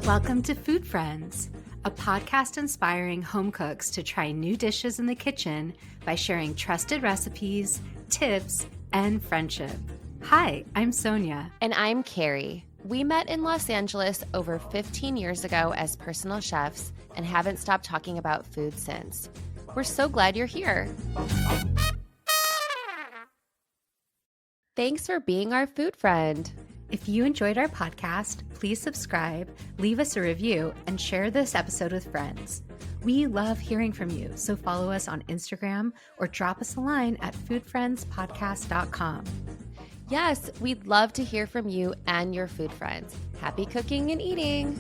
Welcome to Food Friends, a podcast inspiring home cooks to try new dishes in the kitchen by sharing trusted recipes, tips, and friendship. Hi, I'm Sonia. And I'm Carrie. We met in Los Angeles over 15 years ago as personal chefs and haven't stopped talking about food since. We're so glad you're here. Thanks for being our food friend. If you enjoyed our podcast, please subscribe, leave us a review, and share this episode with friends. We love hearing from you, so follow us on Instagram or drop us a line at foodfriendspodcast.com. Yes, we'd love to hear from you and your food friends. Happy cooking and eating.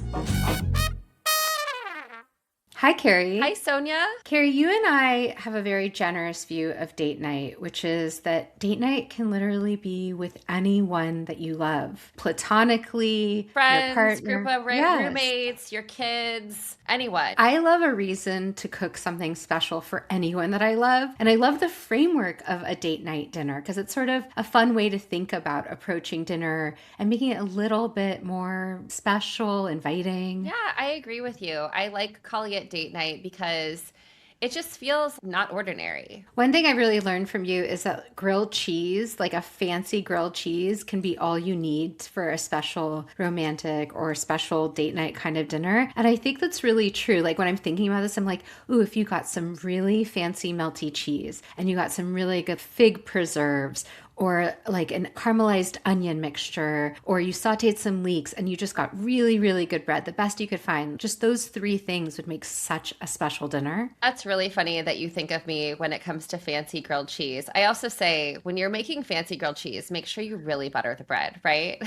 Hi, Carrie. Hi, Sonia. Carrie, you and I have a very generous view of date night, which is that date night can literally be with anyone that you love. Platonically, friends, your partner. group of roommates, your kids, anyone. I love a reason to cook something special for anyone that I love. And I love the framework of a date night dinner because it's sort of a fun way to think about approaching dinner and making it a little bit more special, inviting. Yeah, I agree with you. I like calling it date night because it just feels not ordinary. One thing I really learned from you is that grilled cheese, like a fancy grilled cheese, can be all you need for a special romantic or special date night kind of dinner. And I think that's really true. Like when I'm thinking about this, I'm like, ooh, if you got some really fancy melty cheese and you got some really good fig preserves or like an caramelized onion mixture, or you sauteed some leeks and you just got really, really good bread, the best you could find. Just those three things would make such a special dinner. That's really funny that you think of me when it comes to fancy grilled cheese. I also say when you're making fancy grilled cheese, make sure you really butter the bread, right?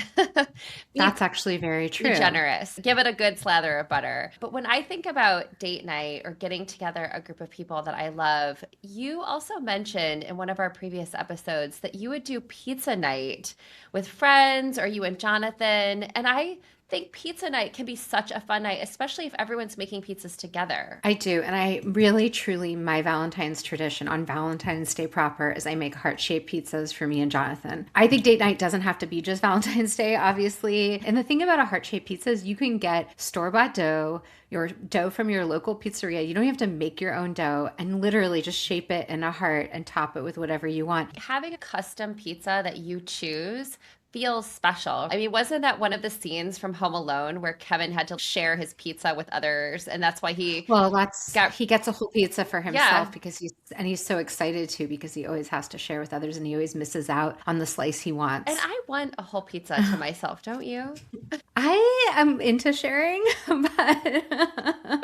That's actually very true. Be generous. Give it a good slather of butter. But when I think about date night or getting together a group of people that I love, you also mentioned in one of our previous episodes that you would do pizza night with friends or you and Jonathan. And I think pizza night can be such a fun night, especially if everyone's making pizzas together. I do. And I really, truly, my Valentine's tradition on Valentine's Day proper is I make heart-shaped pizzas for me and Jonathan. I think date night doesn't have to be just Valentine's Day, obviously. And the thing about a heart-shaped pizza is you can get store-bought dough, your dough from your local pizzeria. You don't have to make your own dough and literally just shape it in a heart and top it with whatever you want. Having a custom pizza that you choose feels special. I mean, wasn't that one of the scenes from Home Alone where Kevin had to share his pizza with others, and that's why he he gets a whole pizza for himself. Yeah. Because he's so excited to because he always has to share with others and he always misses out on the slice he wants. And I want a whole pizza to myself, don't you? I am into sharing, but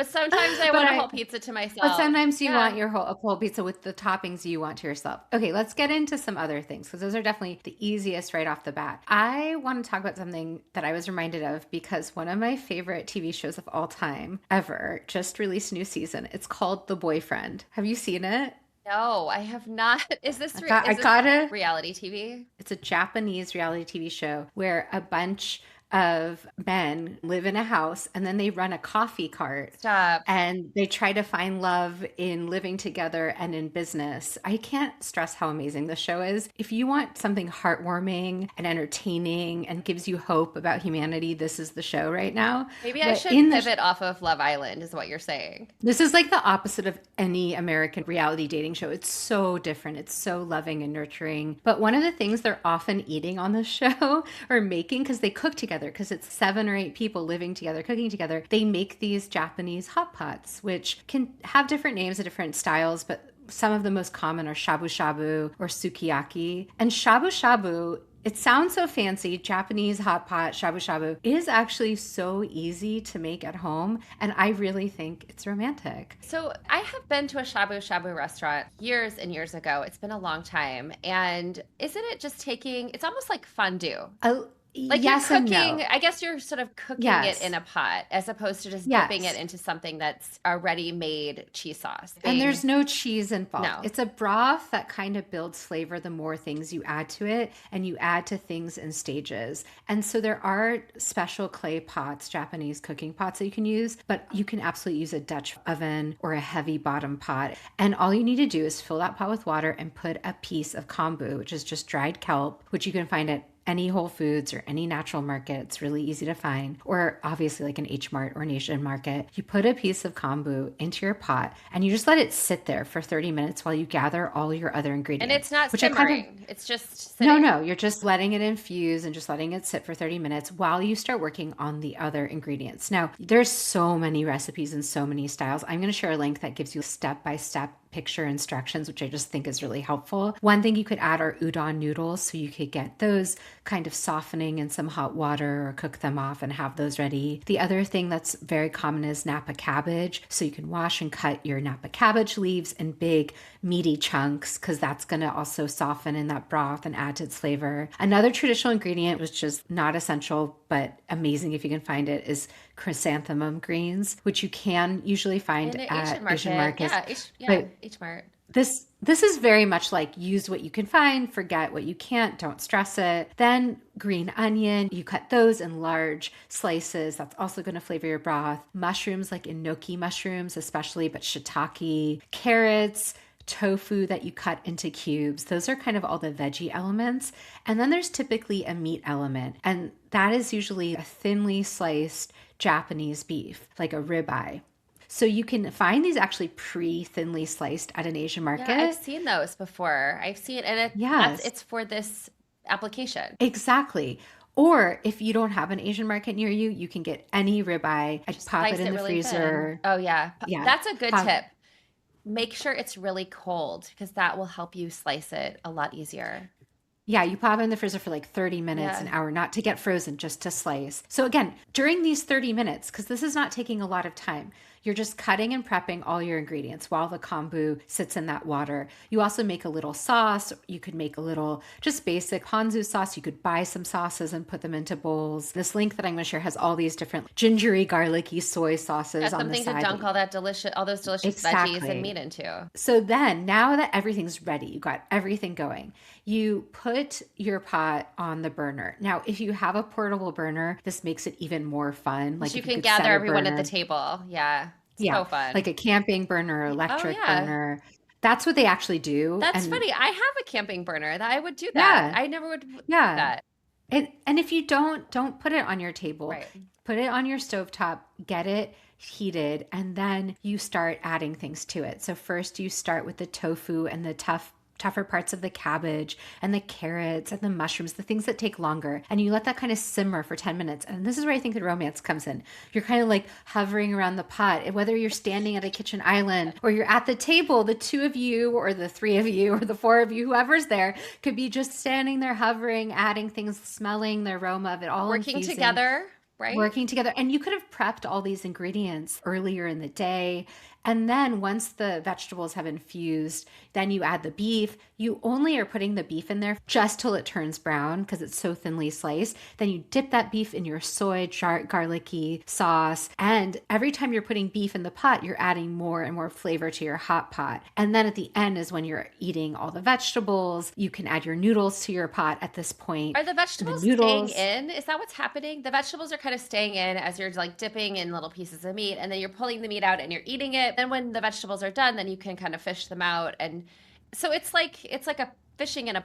sometimes I want a whole pizza to myself. But sometimes you want a whole pizza with the toppings you want to yourself. Okay, let's get into some other things because those are definitely the easiest right off the bat. I want to talk about something that I was reminded of because one of my favorite TV shows of all time ever just released a new season. It's called The Boyfriend. Have you seen it? No, I have not. Is this reality TV? It's a Japanese reality TV show where a bunch of men live in a house and then they run a coffee cart. Stop. And they try to find love in living together and in business. I can't stress how amazing this show is. If you want something heartwarming and entertaining and gives you hope about humanity, this is the show right now. Maybe I should pivot off of Love Island is what you're saying. This is like the opposite of any American reality dating show. It's so different. It's so loving and nurturing. But one of the things they're often eating on this show or making, because they cook together, because it's 7 or 8 people living together, cooking together, they make these Japanese hot pots, which can have different names and different styles, but some of the most common are shabu-shabu or sukiyaki. And shabu-shabu, it sounds so fancy, Japanese hot pot, shabu-shabu, is actually so easy to make at home. And I really think it's romantic. So I have been to a shabu-shabu restaurant years and years ago. It's been a long time. And isn't it just it's almost like fondue? Like yes you're cooking, and no. I guess you're sort of cooking it in a pot as opposed to just dipping it into something that's a ready-made cheese sauce. And there's no cheese involved. No. It's a broth that kind of builds flavor the more things you add to it, and you add to things in stages. And so there are special clay pots, Japanese cooking pots that you can use, but you can absolutely use a Dutch oven or a heavy bottom pot. And all you need to do is fill that pot with water and put a piece of kombu, which is just dried kelp, which you can find at any Whole Foods or any natural market. It's really easy to find, or obviously like an H Mart or an Asian market. You put a piece of kombu into your pot and you just let it sit there for 30 minutes while you gather all your other And ingredients, it's not which I kind of simmering. It's just no, sitting. no, you're just letting it infuse and just letting it sit for 30 minutes while you start working on the other ingredients. Now, there's so many recipes and so many styles. I'm going to share a link that gives you step by step picture instructions, which I just think is really helpful. One thing you could add are udon noodles. So you could get those kind of softening in some hot water or cook them off and have those ready. The other thing that's very common is Napa cabbage. So you can wash and cut your Napa cabbage leaves in big, meaty chunks because that's going to also soften in that broth and add to its flavor. Another traditional ingredient, which is not essential but amazing if you can find it, is chrysanthemum greens, which you can usually find In an Asian at Asian market. markets. Yeah, But H Mart. this is very much like use what you can find, forget what you can't, don't stress it. Then green onion, you cut those in large slices. That's also going to flavor your broth. Mushrooms like enoki mushrooms, especially, but shiitake, carrots, tofu that you cut into cubes. Those are kind of all the veggie elements. And then there's typically a meat element, and that is usually a thinly sliced Japanese beef, like a ribeye. So you can find these actually pre-thinly sliced at an Asian Yeah, I've market. seen those before. I've seen, and Yes, it's for this application. exactly. Or if you don't have an Asian market near you, you can get any ribeye. I Just pop it slice in it the really thin. freezer. Oh yeah, Yeah, that's a good pop. tip. Make sure it's really cold because that will help you slice it a lot easier. Yeah, you pop it in the freezer for like 30 minutes, an Yeah. hour, not to get frozen, just to slice. So again, during these 30 minutes, because this is not taking a lot of time, you're just cutting and prepping all your ingredients while the kombu sits in that water. You also make a little sauce. You could make a little just basic ponzu sauce. You could buy some sauces and put them into bowls. This link that I'm going to share has all these different gingery, garlicky soy sauces Got on the something to side. dunk all those delicious veggies and Exactly. meat into. So then, now that everything's ready, you got everything going, you put your pot on the burner. Now, if you have a portable burner, this makes it even more fun. So Like you if you can could gather set a everyone at the burner, table. Yeah. yeah, So like fun. a camping burner or Oh electric yeah. burner. That's what they actually do. That's And funny. I have a camping burner that I would do that. yeah, I never would do yeah. that. And if you don't put it on your table, Right. put it on your stovetop, get it heated, and then you start adding things to it. So first you start with the tofu and the tougher parts of the cabbage and the carrots and the mushrooms, the things that take longer. And you let that kind of simmer for 10 minutes. And this is where I think the romance comes in. You're kind of like hovering around the pot. And whether you're standing at a kitchen island or you're at the table, the two of you or the three of you or the four of you, whoever's there, could be just standing there hovering, adding things, smelling the aroma of it all Working infusing, together, right? working together. And you could have prepped all these ingredients earlier in the day. And then once the vegetables have infused, then you add the beef. You only are putting the beef in there just till it turns brown because it's so thinly sliced. Then you dip that beef in your soy garlicky sauce. And every time you're putting beef in the pot, you're adding more and more flavor to your hot pot. And then at the end is when you're eating all the vegetables. You can add your noodles to your pot at this point. Are the And the vegetables staying noodles, in? Is that what's happening? The vegetables are kind of staying in as you're like dipping in little pieces of meat, and then you're pulling the meat out and you're eating it. Then when the vegetables are done, then you can kind of fish them out. And so it's like a fishing in a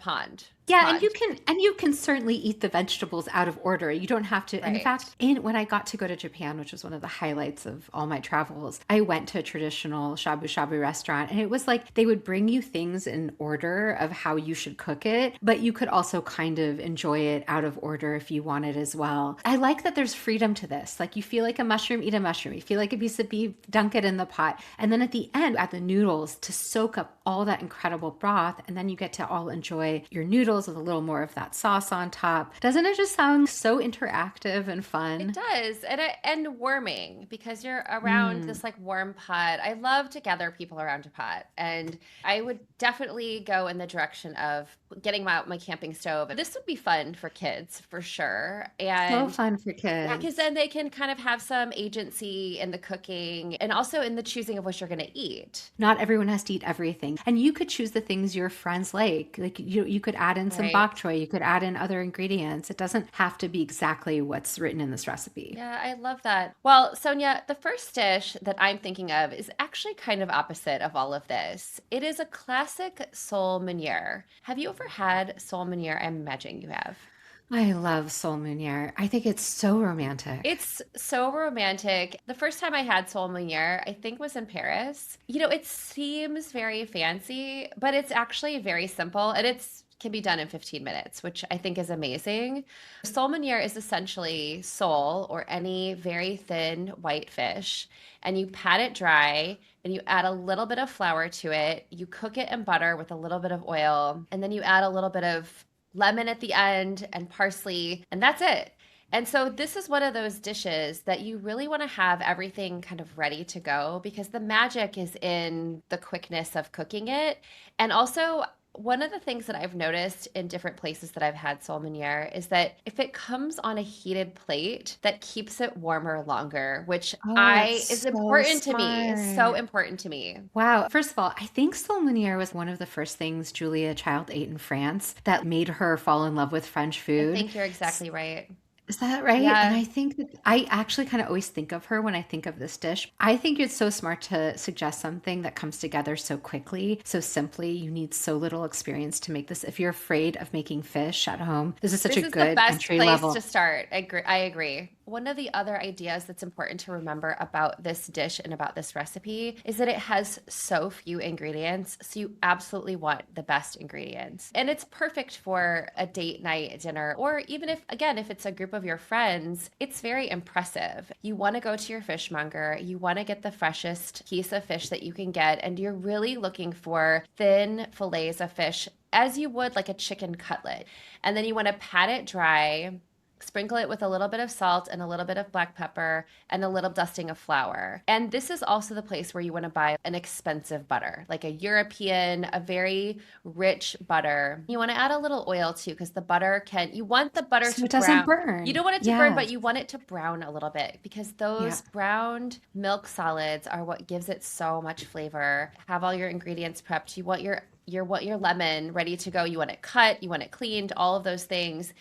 yeah, pond, and you can certainly eat the vegetables out of order. You don't have to. In right? fact, in when I got to go to Japan, which was one of the highlights of all my travels, I went to a traditional shabu-shabu restaurant, and it was like they would bring you things in order of how you should cook it, but you could also kind of enjoy it out of order if you wanted as well. I like that there's freedom to this. Like you feel like a mushroom, eat a mushroom. You feel like a piece of beef, dunk it in the pot, and then at the end, add the noodles to soak up all that incredible broth, and then you get to all enjoy your noodles with a little more of that sauce on top. Doesn't it just sound so interactive and It fun? does, and warming because you're around Mm. this like warm pot. I love to gather people around a pot, and I would definitely go in the direction of getting out my camping stove. This would be fun for kids for sure, So and fun for yeah, because kids. then they can kind of have some agency in the cooking and also in the choosing of what you're going to eat. Not everyone has to eat everything. And you could choose the things your friends like. Like you could add in some Right. bok choy, you could add in other ingredients. It doesn't have to be exactly what's written in this recipe. Yeah, I love that. Well, Sonia, the first dish that I'm thinking of is actually kind of opposite of all of this. It is a classic sole-muniere. Have you ever had sole-muniere? I imagine you have. I love sole-muniere. I think it's so romantic. It's so romantic. The first time I had sole-muniere, I think was in Paris. It seems very fancy, but it's actually very simple and it's can be done in 15 minutes, which I think is amazing. Sole-muniere is essentially sole or any very thin white fish, and you pat it dry and you add a little bit of flour to it. You cook it in butter with a little bit of oil, and then you add a little bit of lemon at the end and parsley, and that's it. And so this is one of those dishes that you really want to have everything kind of ready to go because the magic is in the quickness of cooking it. And also, one of the things that I've noticed in different places that I've had sole-muniere is that if it comes on a heated plate, that keeps it warmer longer, which Oh, I that's is so important to me. Is so smart. important to me. Wow. First of all, I think sole-muniere was one of the first things Julia Child ate in France that made her fall in love with French I food. think you're exactly right. Is that right? And Yeah. I think that I actually kind of always think of her when I think of this dish. I think it's so smart to suggest something that comes together so quickly, so simply. You need so little experience to make this. If you're afraid of making fish at home, this is such a This is the good best entry place to level. start. I agree. One of the other ideas that's important to remember about this dish and about this recipe is that it has so few ingredients. So you absolutely want the best ingredients. And it's perfect for a date night dinner, or even if it's a group of your friends, it's very impressive. You want to go to your fishmonger, you want to get the freshest piece of fish that you can get, and you're really looking for thin fillets of fish as you would like a chicken cutlet. And then you want to pat it dry, sprinkle it with a little bit of salt and a little bit of black pepper and a little dusting of flour. And this is also the place where you want to buy an expensive butter, like a European, a very rich butter. You want to add a little oil too, because you want the butter So to it doesn't brown. You don't burn. want it to burn, but Yes. you want it to brown a little bit because those Yeah. browned milk solids are what gives it so much flavor. Have all your ingredients prepped. You want your lemon ready to go. You want it cut, you want it cleaned, all of those things.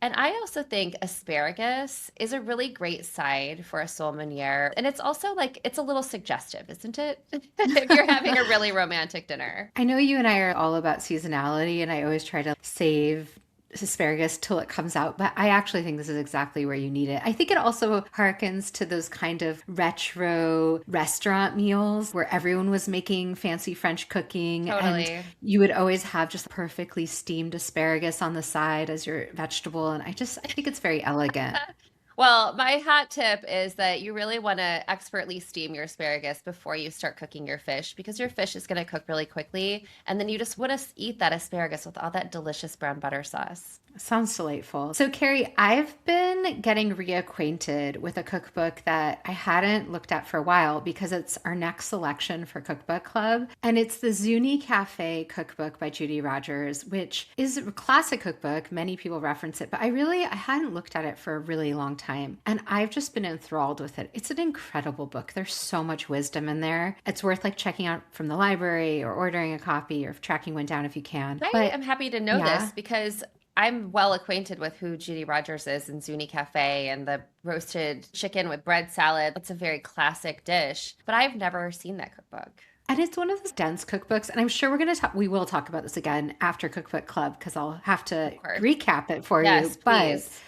And I also think asparagus is a really great side for a sole-muniere. And it's also like, it's a little suggestive, isn't it? If you're having a really romantic dinner. I know you and I are all about seasonality, and I always try to save asparagus till it comes out, but I actually think this is exactly where you need it. I think it also harkens to those kind of retro restaurant meals where everyone was making fancy French cooking, and Totally. you would always have just perfectly steamed asparagus on the side as your vegetable. And I think it's very elegant. Well, my hot tip is that you really want to expertly steam your asparagus before you start cooking your fish because your fish is going to cook really quickly. And then you just want to eat that asparagus with all that delicious brown butter sauce. Sounds delightful. So, Carrie, I've been getting reacquainted with a cookbook that I hadn't looked at for a while because it's our next selection for Cookbook Club. And it's the Zuni Cafe cookbook by Judy Rogers, which is a classic cookbook. Many people reference it, but I hadn't looked at it for a really long time. And I've just been enthralled with it. It's an incredible book. There's so much wisdom in there. It's worth like checking out from the library or ordering a copy or tracking one down if you can. I But am happy to know yeah. this because I'm well acquainted with who Judy Rogers is and Zuni Cafe and the roasted chicken with bread salad. It's a very classic dish, but I've never seen that cookbook. And it's one of those dense cookbooks. And I'm sure we will talk about this again after Cookbook Club because I'll have to Of course. recap it for you. Yes, But please.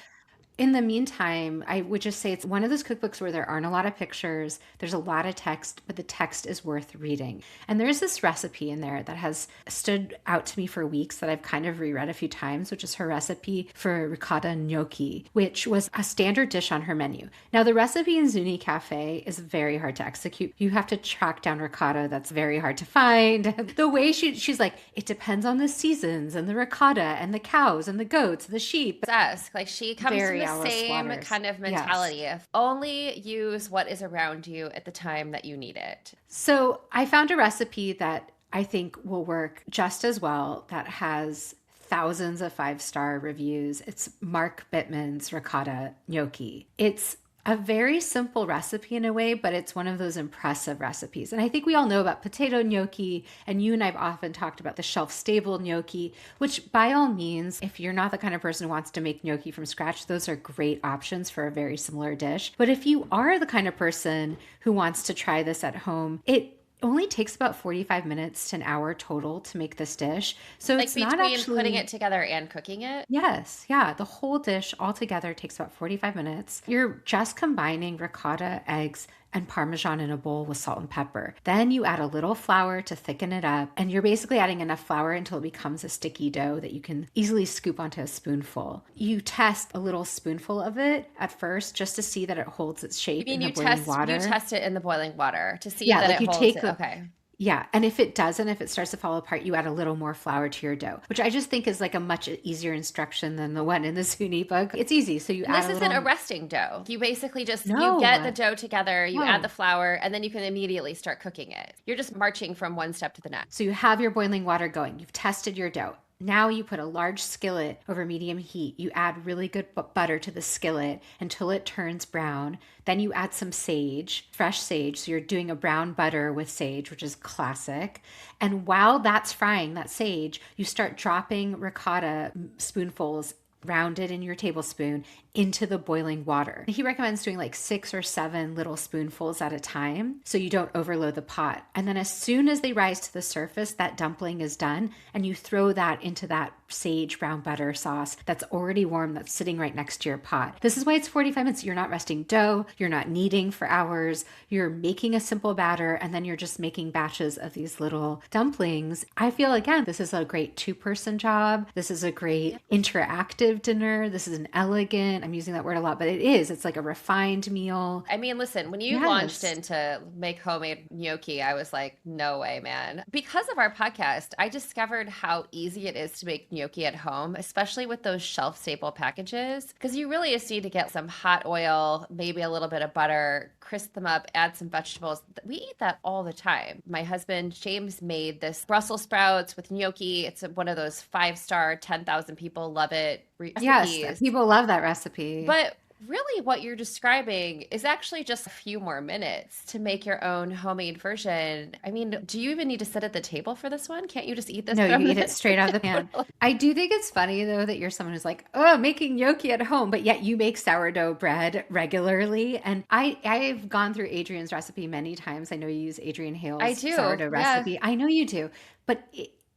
in the meantime, I would just say it's one of those cookbooks where there aren't a lot of pictures, there's a lot of text, but the text is worth reading. And there's this recipe in there that has stood out to me for weeks that I've kind of reread a few times, which is her recipe for ricotta gnocchi, which was a standard dish on her menu. Now, the recipe in Zuni Cafe is very hard to execute. You have to track down ricotta that's very hard to find. The way she's like, it depends on the seasons and the ricotta and the cows and the goats, the sheep. Ask. Like she comes from Very the Alice same Waters. kind of Yes. mentality of only use what is around you at the time that you need it. So I found a recipe that I think will work just as well that has thousands of five-star reviews. It's Mark Bittman's ricotta gnocchi. It's a very simple recipe in a way, but it's one of those impressive recipes. And I think we all know about potato gnocchi, and you and I've often talked about the shelf-stable gnocchi, which by all means, if you're not the kind of person who wants to make gnocchi from scratch, those are great options for a very similar dish. But if you are the kind of person who wants to try this at home, it only takes about 45 minutes to an hour total to make this dish. So Like it's not between putting actually. it together and cooking it? Yes, yeah. The whole dish altogether takes about 45 minutes. You're just combining ricotta, eggs, and Parmesan in a bowl with salt and pepper. Then you add a little flour to thicken it up, and you're basically adding enough flour until it becomes a sticky dough that you can easily scoop onto a spoonful. You test a little spoonful of it at first just to see that it holds its You shape mean in the boiling you water. test it in the boiling water to see Yeah, that like it you holds take it? the. Okay. Yeah, and if it doesn't, if it starts to fall apart, you add a little more flour to your dough, which I just think is like a much easier instruction than the one in the Zuni book. It's easy, so you And add this a isn't a little. resting dough. You basically just you get the No, dough together, you add the no. flour, and then you can immediately start cooking it. You're just marching from one step to the next. So you have your boiling water going. You've tested your dough. Now you put a large skillet over medium heat. You add really good butter to the skillet until it turns brown. Then you add some sage, fresh sage. So you're doing a brown butter with sage, which is classic. And while that's frying, that sage, you start dropping ricotta spoonfuls rounded in your tablespoon into the boiling water. He recommends doing like 6 or 7 little spoonfuls at a time so you don't overload the pot. And then as soon as they rise to the surface, that dumpling is done, and you throw that into that sage brown butter sauce that's already warm, that's sitting right next to your pot. This is why it's 45 minutes. You're not resting dough, you're not kneading for hours, you're making a simple batter, and then you're just making batches of these little dumplings. I feel, again, this is a great 2-person job. This is a great interactive dinner. This is an elegant, I'm using that word a lot, but it is. It's like a refined meal. I mean, listen, when you launched Yes. into make homemade gnocchi, I was like, no way, man. Because of our podcast, I discovered how easy it is to make gnocchi at home, especially with those shelf staple packages. Because you really just need to get some hot oil, maybe a little bit of butter, crisp them up, add some vegetables. We eat that all the time. My husband, James, made this Brussels sprouts with gnocchi. It's one of those 5-star, 10,000 people love it Yes, recipes. people love that recipe. But really, what you're describing is actually just a few more minutes to make your own homemade version. I mean, do you even need to sit at the table for this one? Can't you just eat this No, from you eat the it straight out of the pan. table? I do think it's funny though that you're someone who's like, oh, making gnocchi at home, but yet you make sourdough bread regularly. And I've gone through Adrian's recipe many times. I know you use Adrian I Hale's do. sourdough Yeah. recipe. I know you do, but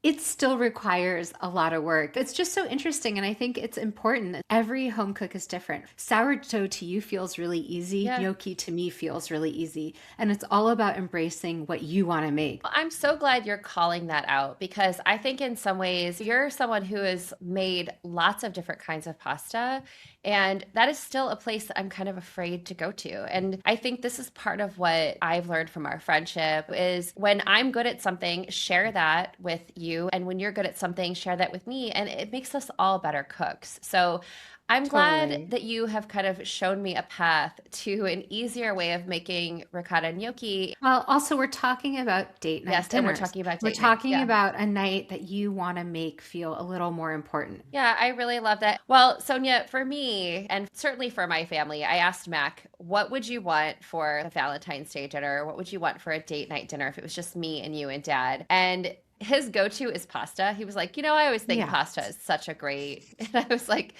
it still requires a lot of work. It's just so interesting. And I think it's important. Every home cook is different. Sourdough to you feels really easy. Yeah. Gnocchi to me feels really easy. And it's all about embracing what you want to make. Well, I'm so glad you're calling that out because I think in some ways you're someone who has made lots of different kinds of pasta. And that is still a place that I'm kind of afraid to go to. And I think this is part of what I've learned from our friendship is when I'm good at something, share that with you. And when you're good at something, share that with me. And it makes us all better cooks. So I'm glad Totally. that you have kind of shown me a path to an easier way of making ricotta gnocchi. Well, also, we're talking about date night Yes, and we're dinners. talking about We're date nights. talking Yeah. about a night that you want to make feel a little more important. Yeah, I really love that. Well, Sonia, for me, and certainly for my family, I asked Mac, what would you want for a Valentine's Day dinner? What would you want for a date night dinner if it was just me and you and dad? And his go-to is pasta. He was like, I always think Yeah. pasta is such a great, and I was like,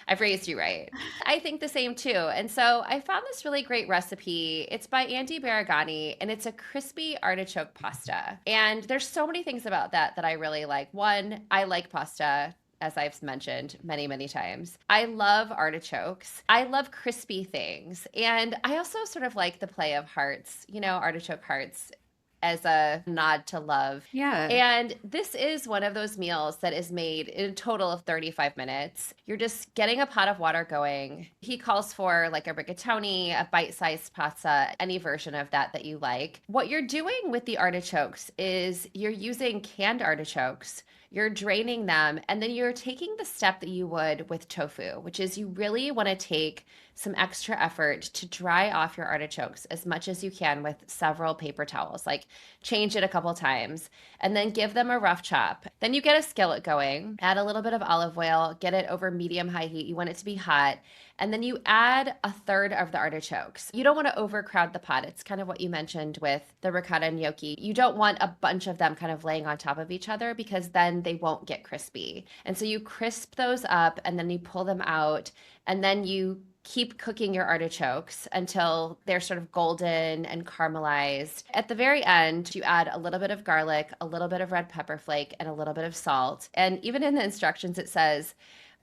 I've raised you right. I think the same too. And so I found this really great recipe. It's by Andy Baragani and it's a crispy artichoke pasta. And there's so many things about that I really like. One, I like pasta. As I've mentioned many, many times. I love artichokes. I love crispy things. And I also sort of like the play of hearts, artichoke hearts as a nod to love. Yeah. And this is one of those meals that is made in a total of 35 minutes. You're just getting a pot of water going. He calls for like a rigatoni, a bite-sized pasta, any version of that you like. What you're doing with the artichokes is you're using canned artichokes. You're draining them, and then you're taking the step that you would with tofu, which is you really want to take some extra effort to dry off your artichokes as much as you can with several paper towels. Like change it a couple times and then give them a rough chop. Then you get a skillet going, add a little bit of olive oil, get it over medium-high heat. You want it to be hot. And then you add a third of the artichokes. You don't want to overcrowd the pot. It's kind of what you mentioned with the ricotta gnocchi. You don't want a bunch of them kind of laying on top of each other because then they won't get crispy. And so you crisp those up and then you pull them out and then you keep cooking your artichokes until they're sort of golden and caramelized. At the very end, you add a little bit of garlic, a little bit of red pepper flake, and a little bit of salt. And even in the instructions, it says,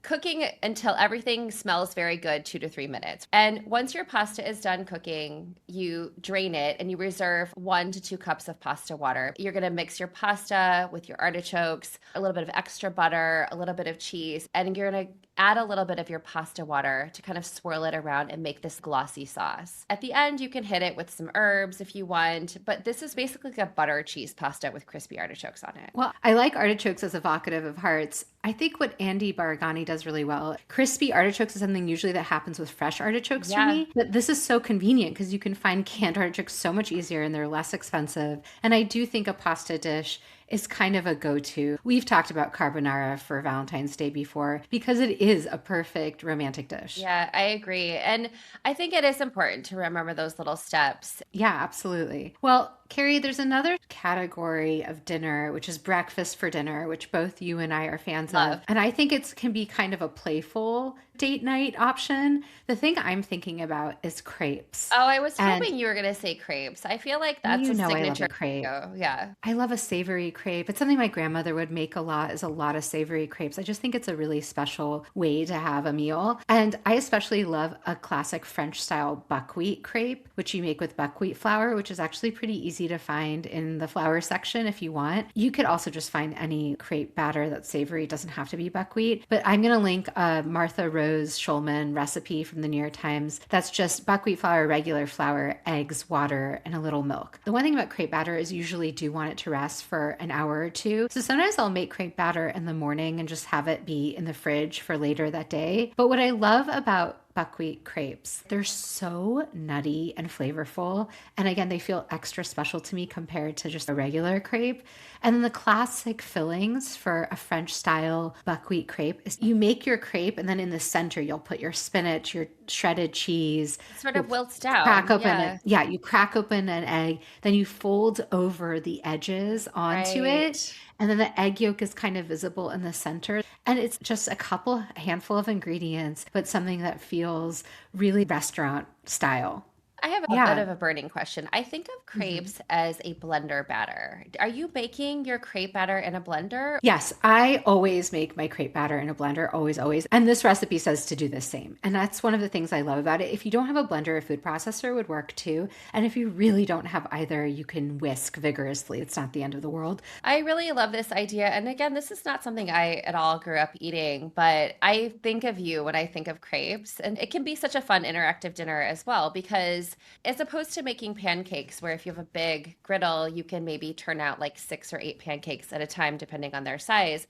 cooking until everything smells very good, 2 to 3 minutes. And once your pasta is done cooking, you drain it and you reserve 1 to 2 cups of pasta water. You're going to mix your pasta with your artichokes, a little bit of extra butter, a little bit of cheese, and you're going to add a little bit of your pasta water to kind of swirl it around and make this glossy sauce. At the end, you can hit it with some herbs if you want, but this is basically like a butter cheese pasta with crispy artichokes on it. Well, I like artichokes as evocative of hearts. I think what Andy Baragani does really well, crispy artichokes is something usually that happens with fresh artichokes for Yeah. me. But this is so convenient because you can find canned artichokes so much easier and they're less expensive. And I do think a pasta dish is kind of a go-to. We've talked about carbonara for Valentine's Day before because it is a perfect romantic dish. Yeah, I agree. And I think it is important to remember those little steps. Yeah, absolutely. Well, Carrie, there's another category of dinner, which is breakfast for dinner, which both you and I are fans Love. of. And I think it can be kind of a playful date night option. The thing I'm thinking about is crepes. Oh, I was And hoping you were going to say crepes. I feel like that's you a know I love signature. a crepe. Yeah. I love a savory crepe. It's something my grandmother would make a lot, is a lot of savory crepes. I just think it's a really special way to have a meal. And I especially love a classic French style buckwheat crepe, which you make with buckwheat flour, which is actually pretty easy to find in the flour section if you want. You could also just find any crepe batter that's savory. It doesn't have to be buckwheat. But I'm going to link a Martha Rose Schulman recipe from the New York Times. That's just buckwheat flour, regular flour, eggs, water, and a little milk. The one thing about crepe batter is usually do want it to rest for an hour or two. So sometimes I'll make crepe batter in the morning and just have it be in the fridge for later that day. But what I love about buckwheat crepes, they're so nutty and flavorful. And again, they feel extra special to me compared to just a regular crepe. And then the classic fillings for a French style buckwheat crepe is you make your crepe and then in the center, you'll put your spinach, your shredded cheese. It sort of wilts down. Crack open Yeah. it. Yeah, you crack open an egg, then you fold over the edges onto Right. it. And then the egg yolk is kind of visible in the center. And it's just a handful of ingredients, but something that feels really restaurant style. I have a Yeah. bit of a burning question. I think of crepes as a blender batter. Are you baking your crepe batter in a blender? Yes, I always make my crepe batter in a blender, always, always. And this recipe says to do the same. And that's one of the things I love about it. If you don't have a blender, a food processor would work too. And if you really don't have either, you can whisk vigorously. It's not the end of the world. I really love this idea. And again, this is not something I at all grew up eating, but I think of you when I think of crepes. And it can be such a fun interactive dinner as well, because as opposed to making pancakes, where if you have a big griddle, you can maybe turn out like 6 or 8 pancakes at a time, depending on their size.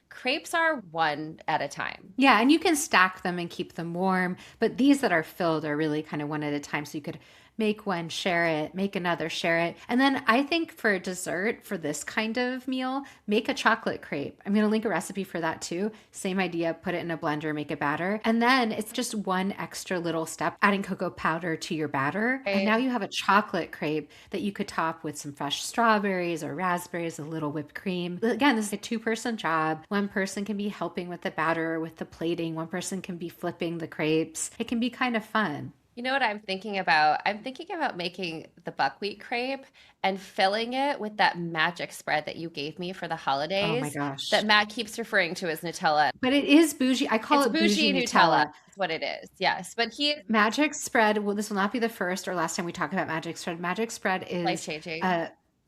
Crepes are one at a time. Yeah, and you can stack them and keep them warm, but these that are filled are really kind of one at a time. So you could make one, share it, make another, share it. And then I think for dessert, for this kind of meal, make a chocolate crepe. I'm going to link a recipe for that too. Same idea, put it in a blender, make a batter. And then it's just one extra little step, adding cocoa powder to your batter. Right. And now you have a chocolate crepe that you could top with some fresh strawberries or raspberries, a little whipped cream. Again, this is a 2-person job. One person can be helping with the batter, with the plating. One person can be flipping the crepes. It can be kind of fun. You know what I'm thinking about? I'm thinking about making the buckwheat crepe and filling it with that magic spread that you gave me for the Oh my holidays gosh. that Matt keeps referring to as Nutella. But it is bougie. I call It's it bougie bougie Nutella. Nutella. That's what it is. Yes. But he Magic spread. Well, this will not be the first or last time we talk about magic spread. Magic spread life changing.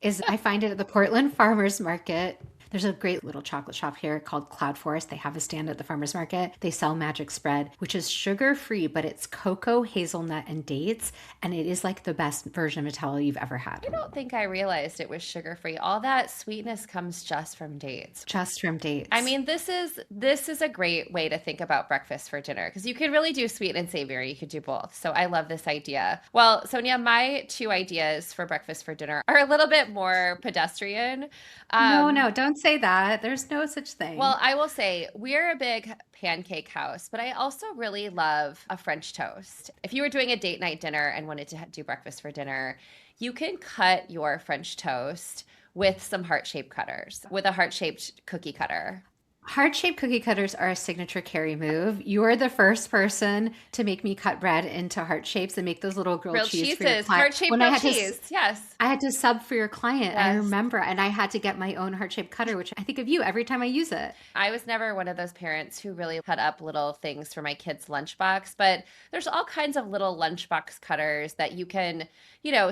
is I find it at the Portland Farmers Market. There's a great little chocolate shop here called Cloud Forest. They have a stand at the farmers market. They sell magic spread, which is sugar-free, but it's cocoa, hazelnut, and dates. And it is like the best version of Nutella you've ever had. I don't think I realized it was sugar free. All that sweetness comes just from dates. Just from dates. I mean, this is a great way to think about breakfast for dinner because you could really do sweet and savory. You could do both. So I love this idea. Well, Sonia, my 2 ideas for breakfast for dinner are a little bit more pedestrian. No, don't say that. There's no such thing. Well, I will say we're a big pancake house, but I also really love a French toast. If you were doing a date night dinner and wanted to do breakfast for dinner, you can cut your French toast with some heart-shaped cutters, with a heart-shaped cookie cutter. Heart-shaped cookie cutters are a signature Carrie move. You are the first person to make me cut bread into heart shapes and make those little grilled Grilled cheese for your cheeses, client. heart-shaped When grilled cheese. Yes. I had to sub for your client, I Yes. remember, and I had to get my own heart-shaped cutter, which I think of you every time I use it. I was never one of those parents who really cut up little things for my kids' lunchbox, but there's all kinds of little lunchbox cutters that you can,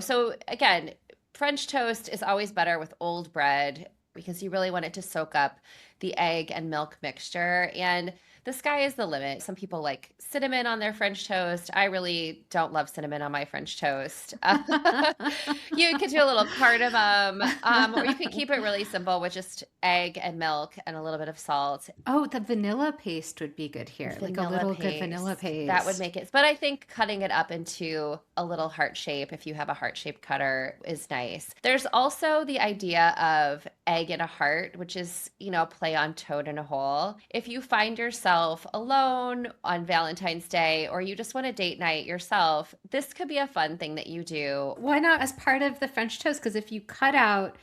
so again, French toast is always better with old bread because you really want it to soak up the egg and milk mixture. And the sky is the limit. Some people like cinnamon on their French toast. I really don't love cinnamon on my French toast. You could do a little cardamom, or you could keep it really simple with just egg and milk and a little bit of salt. Oh, the vanilla paste would be good here, like a Vanilla little good vanilla paste. That would paste. make it. But I think cutting it up into a little heart shape, if you have a heart shaped cutter, is nice. There's also the idea of egg in a heart, which is, a play on toad in a hole. If you find yourself alone on Valentine's Day or you just want a date night yourself, this could be a fun thing that you do. Why not as part of the French toast? Because if you cut out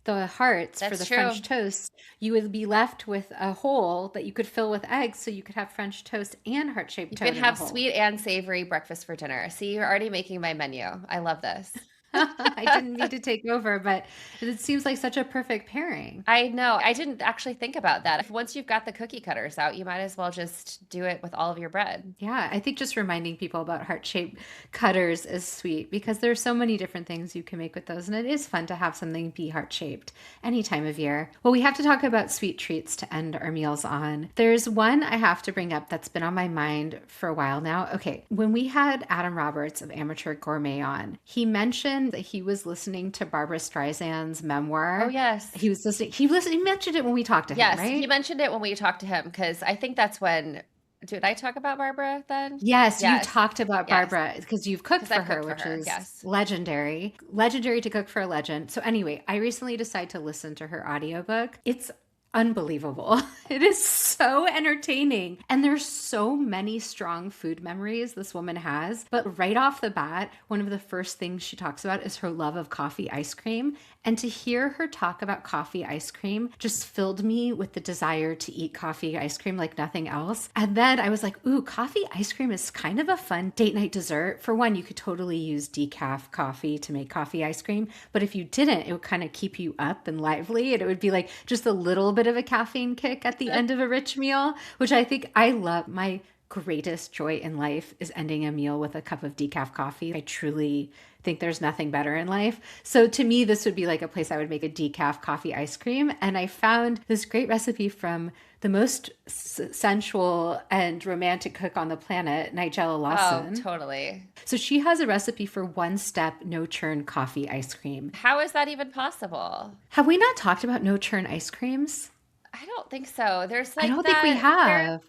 the hearts for That's the true. French toast, you would be left with a hole that you could fill with eggs, so you could have French toast and heart-shaped You could toad in a have hole. sweet and savory breakfast for dinner. See, you're already making my menu. I love this. I didn't mean to take over, but it seems like such a perfect pairing. I know. I didn't actually think about that. Once you've got the cookie cutters out, you might as well just do it with all of your bread. Yeah, I think just reminding people about heart-shaped cutters is sweet because there's so many different things you can make with those, and it is fun to have something be heart-shaped any time of year. Well, we have to talk about sweet treats to end our meals on. There's one I have to bring up that's been on my mind for a while now. Okay, when we had Adam Roberts of Amateur Gourmet on, he mentioned that he was listening to Barbara Streisand's Oh, memoir. yes. He mentioned it when we talked to him, Yes. He right? mentioned it when we talked to him because I think that's when. Did I talk about Barbara then? Yes, you Yes. talked about Yes. Barbara because you've cooked Because for I've her, cooked for which her. is Yes. legendary. Legendary to cook for a legend. So anyway, I recently decided to listen to her audiobook. It's unbelievable. It is so entertaining. And there's so many strong food memories this woman has. But right off the bat, one of the first things she talks about is her love of coffee ice cream. And to hear her talk about coffee ice cream just filled me with the desire to eat coffee ice cream like nothing else. And then I was like, ooh, coffee ice cream is kind of a fun date night dessert. For one, you could totally use decaf coffee to make coffee ice cream. But if you didn't, it would kind of keep you up and lively. And it would be like just a little bit of a caffeine kick at the end of a rich meal, which I think I love. My greatest joy in life is ending a meal with a cup of decaf coffee. I truly think there's nothing better in life. So to me, this would be like a place I would make a decaf coffee ice cream. And I found this great recipe from the most sensual and romantic cook on the planet, Nigella Oh, Lawson. totally. So she has a recipe for one-step no-churn coffee ice cream. How is that even possible? Have we not talked about no-churn ice creams? I don't think so. There's I like don't think we that,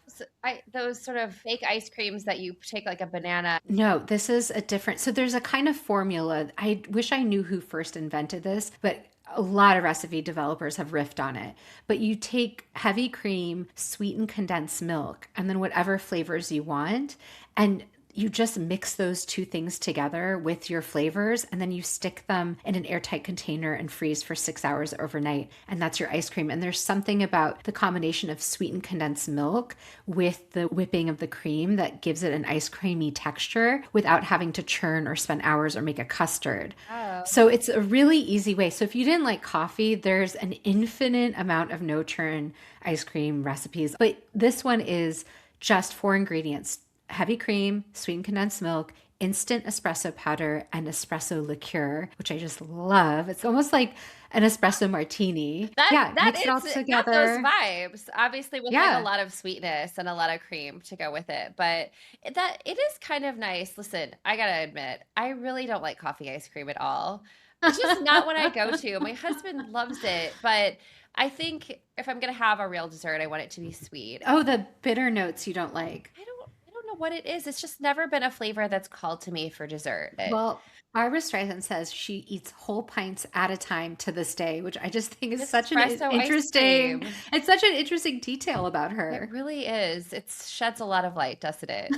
have. those sort of fake ice creams that you take like a banana. No, this is a different. So there's a kind of formula. I wish I knew who first invented this, but a lot of recipe developers have riffed on it. But you take heavy cream, sweetened condensed milk, and then whatever flavors you want, and you just mix those two things together with your flavors, and then you stick them in an airtight container and freeze for 6 hours overnight. And that's your ice cream. And there's something about the combination of sweetened condensed milk with the whipping of the cream that gives it an ice creamy texture without having to churn or spend hours or make a custard. Oh. So it's a really easy way. So if you didn't like coffee, there's an infinite amount of no churn ice cream recipes. But this one is just 4 ingredients: heavy cream, sweetened condensed milk, instant espresso powder, and espresso liqueur, which I just love. It's almost like an espresso martini. Yeah, That mix it all is it got those together. vibes, obviously with like a Yeah. lot of sweetness and a lot of cream to go with it. But that it is kind of nice. Listen, I gotta admit, I really don't like coffee ice cream at all. It's just not what I go to. My husband loves it, but I think if I'm gonna have a real dessert, I want it to be sweet. Oh, the bitter notes you don't like. I don't know what it is. It's just never been a flavor that's called to me for dessert. Well, Barbara Streisand says she eats whole pints at a time to this day, which I just think is such an Espresso ice interesting, cream. it's such an interesting detail about It her. really is. It sheds a lot of light, doesn't it?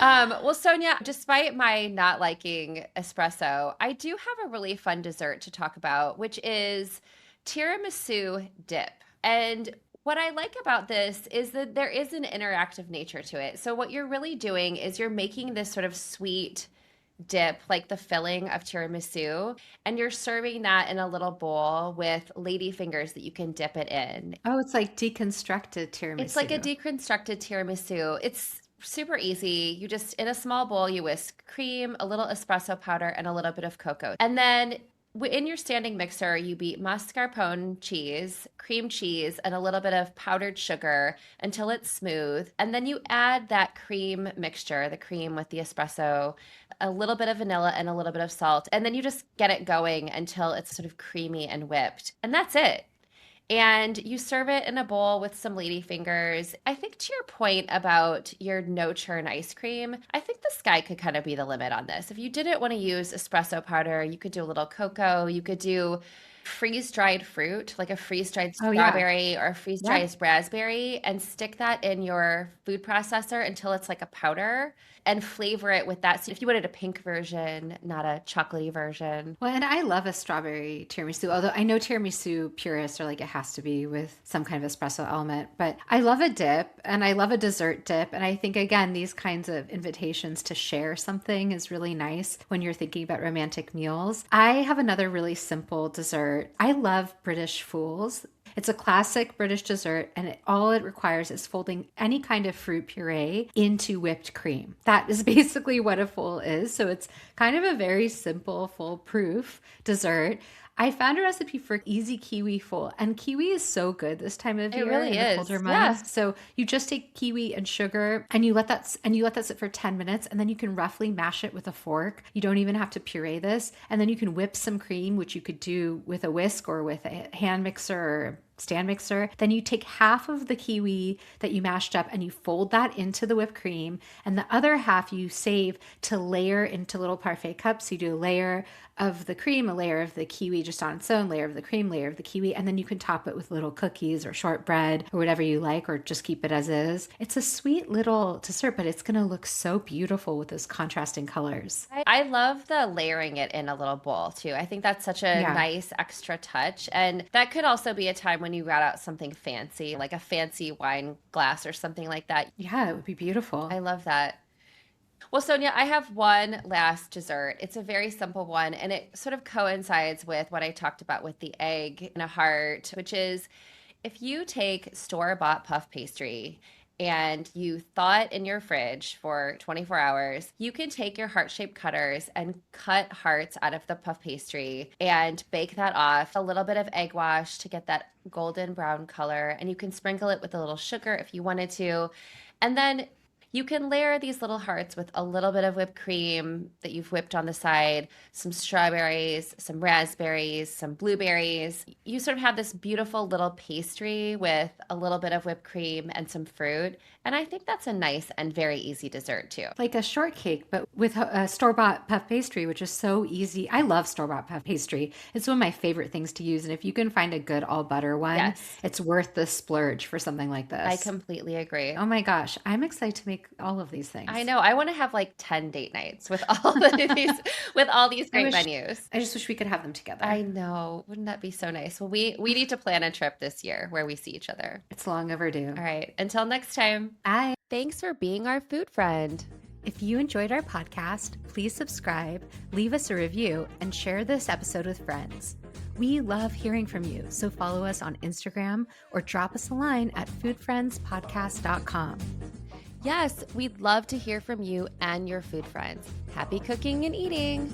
Well, Sonia, despite my not liking espresso, I do have a really fun dessert to talk about, which is tiramisu dip. And what I like about this is that there is an interactive nature to it. So what you're really doing is you're making this sort of sweet dip, like the filling of tiramisu, and you're serving that in a little bowl with lady fingers that you can dip it in. Oh, it's like deconstructed It's like a tiramisu. deconstructed tiramisu. It's super easy. You just, in a small bowl, you whisk cream, a little espresso powder, and a little bit of cocoa. And then in your standing mixer, you beat mascarpone cheese, cream cheese, and a little bit of powdered sugar until it's smooth. And then you add that cream mixture, the cream with the espresso, a little bit of vanilla, and a little bit of salt. And then you just get it going until it's sort of creamy and whipped. And that's it. And you serve it in a bowl with some lady fingers. I think to your point about your no-churn ice cream, I think the sky could kind of be the limit on this. If you didn't want to use espresso powder, you could do a little cocoa. You could do freeze-dried fruit, like a freeze-dried Oh, yeah. strawberry or a freeze-dried Yep. raspberry, and stick that in your food processor until it's like a powder and flavor it with that. So if you wanted a pink version, not a chocolatey version. Well, and I love a strawberry tiramisu, although I know tiramisu purists are like it has to be with some kind of espresso element. But I love a dip and I love a dessert dip. And I think, again, these kinds of invitations to share something is really nice when you're thinking about romantic meals. I have another really simple dessert. I love British fools. It's a classic British dessert, and all it requires is folding any kind of fruit puree into whipped cream. That is basically what a fool is. So it's kind of a very simple, foolproof dessert. I found a recipe for easy kiwi fool, and kiwi is so good this time of It year really in the is. colder Yeah. months. So you just take kiwi and sugar, and you let that sit for 10 minutes, and then you can roughly mash it with a fork. You don't even have to puree this, and then you can whip some cream, which you could do with a whisk or with a hand mixer or stand mixer. Then you take half of the kiwi that you mashed up and you fold that into the whipped cream, and the other half you save to layer into little parfait cups. You do a layer of the cream, a layer of the kiwi just on its own, layer of the cream, layer of the kiwi, and then you can top it with little cookies or shortbread or whatever you like, or just keep it as is. It's a sweet little dessert, but it's going to look so beautiful with those contrasting colors. I love the layering it in a little bowl too. I think that's such a Yeah. nice extra touch. And that could also be a time when you got out something fancy, like a fancy wine glass or something like that. Yeah, it would be beautiful. I love that. Well, Sonia, I have one last dessert. It's a very simple one, and it sort of coincides with what I talked about with the egg and a heart, which is if you take store-bought puff pastry and you thaw it in your fridge for 24 hours, you can take your heart-shaped cutters and cut hearts out of the puff pastry and bake that off. A little bit of egg wash to get that golden brown color, and you can sprinkle it with a little sugar if you wanted to. And then you can layer these little hearts with a little bit of whipped cream that you've whipped on the side, some strawberries, some raspberries, some blueberries. You sort of have this beautiful little pastry with a little bit of whipped cream and some fruit. And I think that's a nice and very easy dessert too. Like a shortcake, but with a store-bought puff pastry, which is so easy. I love store-bought puff pastry. It's one of my favorite things to use. And if you can find a good all butter one, Yes, it's worth the splurge for something like I this. completely agree. Oh my gosh, I'm excited to make all of these I things. know. I want to have like 10 date nights with all of these with all these I great wish, menus. I just wish we could have them I together. know. Wouldn't that be so nice? Well, we need to plan a trip this year where we see each other. It's long overdue. All right. Until next time. Bye. Thanks for being our food friend. If you enjoyed our podcast, please subscribe, leave us a review, and share this episode with friends. We love hearing from you, so follow us on Instagram or drop us a line at foodfriendspodcast.com. Yes, we'd love to hear from you and your food friends. Happy cooking and eating.